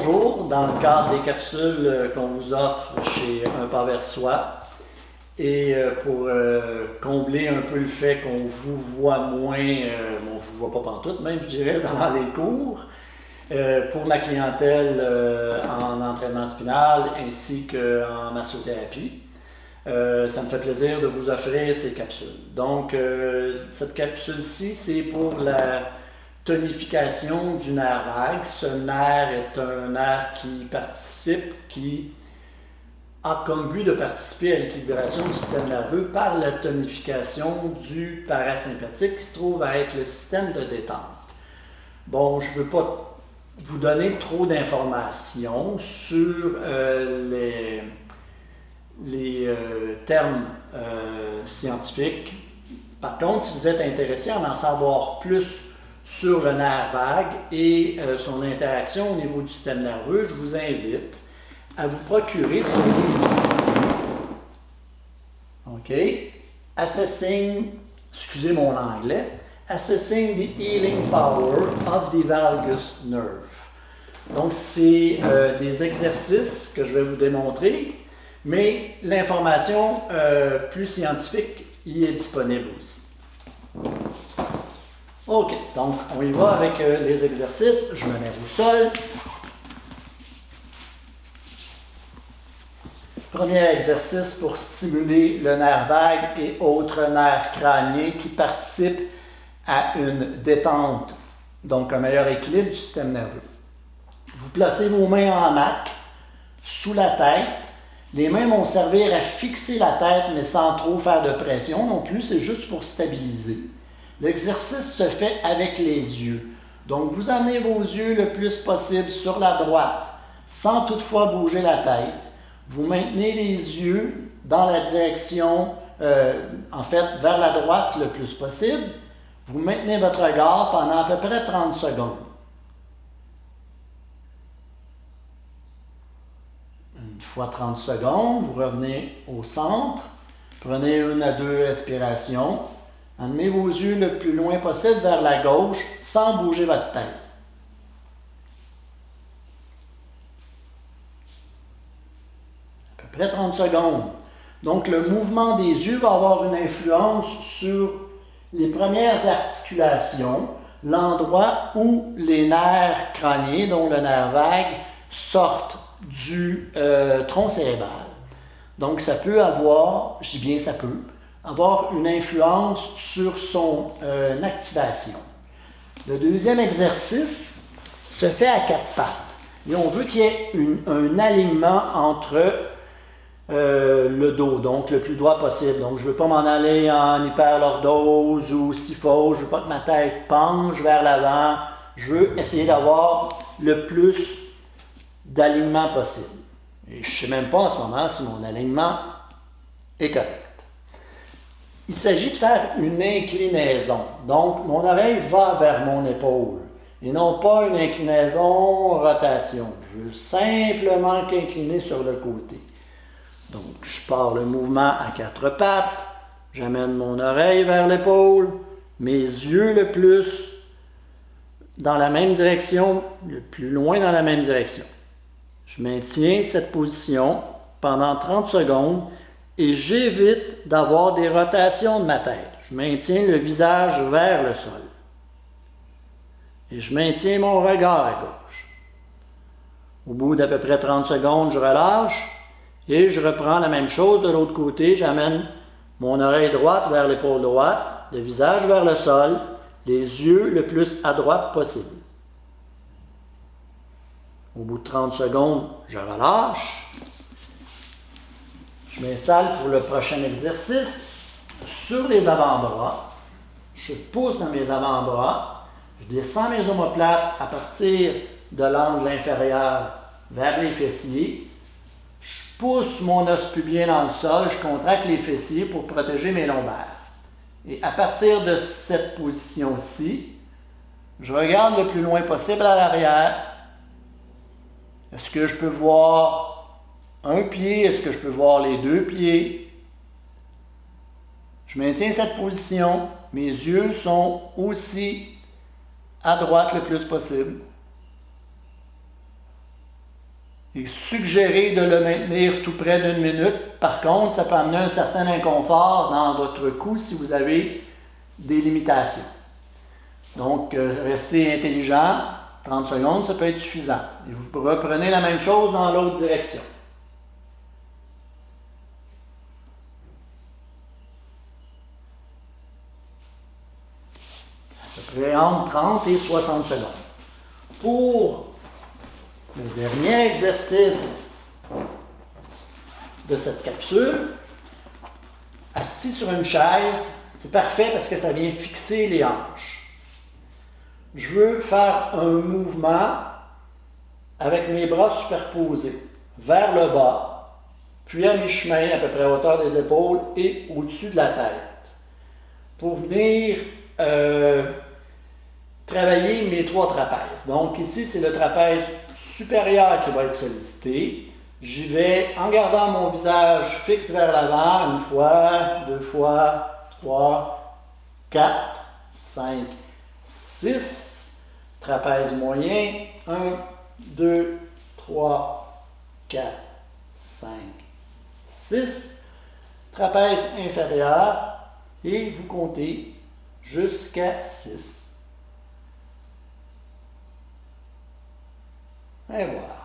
bonjour dans le cadre des capsules qu'on vous offre chez Un Pas vers Soi et pour combler un peu le fait qu'on vous voit moins, on ne vous voit pas pantoute même je dirais dans les cours, pour ma clientèle en entraînement spinal ainsi qu'en massothérapie. Ça me fait plaisir de vous offrir ces capsules. Donc cette capsule-ci c'est pour la tonification du nerf vague. Ce nerf est un nerf qui participe, qui a comme but de participer à l'équilibration du système nerveux par la tonification du parasympathique qui se trouve à être le système de détente. Bon, je ne veux pas vous donner trop d'informations sur les termes scientifiques. Par contre, si vous êtes intéressé à en savoir plus sur le nerf vague et son interaction au niveau du système nerveux, je vous invite à vous procurer ce livre-ci. OK? Excusez mon anglais, Assessing the Healing Power of the Valgus Nerve. Donc, c'est des exercices que je vais vous démontrer, mais l'information plus scientifique y est disponible aussi. OK, donc on y va avec les exercices. Je me mets au sol. Premier exercice pour stimuler le nerf vague et autres nerfs crâniens qui participent à une détente, donc un meilleur équilibre du système nerveux. Vous placez vos mains en arc sous la tête. Les mains vont servir à fixer la tête, mais sans trop faire de pression non plus, c'est juste pour stabiliser. L'exercice se fait avec les yeux. Donc, vous amenez vos yeux le plus possible sur la droite, sans toutefois bouger la tête. Vous maintenez les yeux dans la direction, vers la droite le plus possible. Vous maintenez votre regard pendant à peu près 30 secondes. Une fois 30 secondes, vous revenez au centre. Prenez 1 à 2 respirations. Amenez vos yeux le plus loin possible vers la gauche sans bouger votre tête. À peu près 30 secondes. Donc, le mouvement des yeux va avoir une influence sur les premières articulations, l'endroit où les nerfs crâniens, dont le nerf vague, sortent du tronc cérébral. Donc, ça peut avoir, je dis bien ça peut, avoir une influence sur son activation. Le deuxième exercice se fait à 4 pattes. Et on veut qu'il y ait un alignement entre le dos, donc le plus droit possible. Donc je ne veux pas m'en aller en hyperlordose ou kyphose, je ne veux pas que ma tête penche vers l'avant. Je veux essayer d'avoir le plus d'alignement possible. Et je ne sais même pas en ce moment si mon alignement est correct. Il s'agit de faire une inclinaison. Donc, mon oreille va vers mon épaule et non pas une inclinaison rotation. Je veux simplement qu'incliner sur le côté. Donc, je pars le mouvement à 4 pattes. J'amène mon oreille vers l'épaule, mes yeux le plus dans la même direction, le plus loin dans la même direction. Je maintiens cette position pendant 30 secondes. Et j'évite d'avoir des rotations de ma tête. Je maintiens le visage vers le sol. Et je maintiens mon regard à gauche. Au bout d'à peu près 30 secondes, je relâche et je reprends la même chose de l'autre côté. J'amène mon oreille droite vers l'épaule droite, le visage vers le sol, les yeux le plus à droite possible. Au bout de 30 secondes, je relâche. Je m'installe pour le prochain exercice sur les avant-bras. Je pousse dans mes avant-bras. Je descends mes omoplates à partir de l'angle inférieur vers les fessiers. Je pousse mon os pubien dans le sol. Je contracte les fessiers pour protéger mes lombaires. Et à partir de cette position-ci, je regarde le plus loin possible à l'arrière. Est-ce que je peux voir un pied? Est-ce que je peux voir les 2 pieds? Je maintiens cette position. Mes yeux sont aussi à droite le plus possible. Il est suggéré de le maintenir tout près d'1 minute. Par contre, ça peut amener un certain inconfort dans votre cou si vous avez des limitations. Donc, restez intelligent. 30 secondes, ça peut être suffisant. Et vous reprenez la même chose dans l'autre direction. À peu près entre 30 et 60 secondes. Pour le dernier exercice de cette capsule, assis sur une chaise, c'est parfait parce que ça vient fixer les hanches. Je veux faire un mouvement avec mes bras superposés vers le bas, puis à mi-chemin, à peu près à hauteur des épaules et au-dessus de la tête, pour venir travailler mes 3 trapèzes. Donc ici, c'est le trapèze supérieur qui va être sollicité. J'y vais en gardant mon visage fixe vers l'avant, 1 fois, 2 fois, 3, 4, 5, 6. Trapèze moyen, 1, 2, 3, 4, 5, 6. Trapèze inférieur, et vous comptez jusqu'à 6. Et voilà.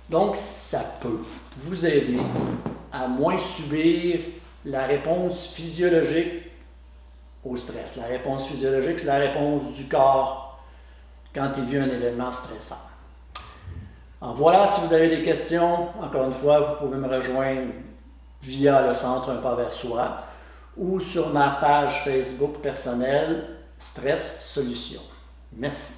Donc, ça peut vous aider à moins subir la réponse physiologique au stress. La réponse physiologique, c'est la réponse du corps quand il vit un événement stressant. Alors voilà, si vous avez des questions, encore une fois, vous pouvez me rejoindre via le Centre Un Pas vers Soi ou sur ma page Facebook personnelle Stress Solutions. Merci.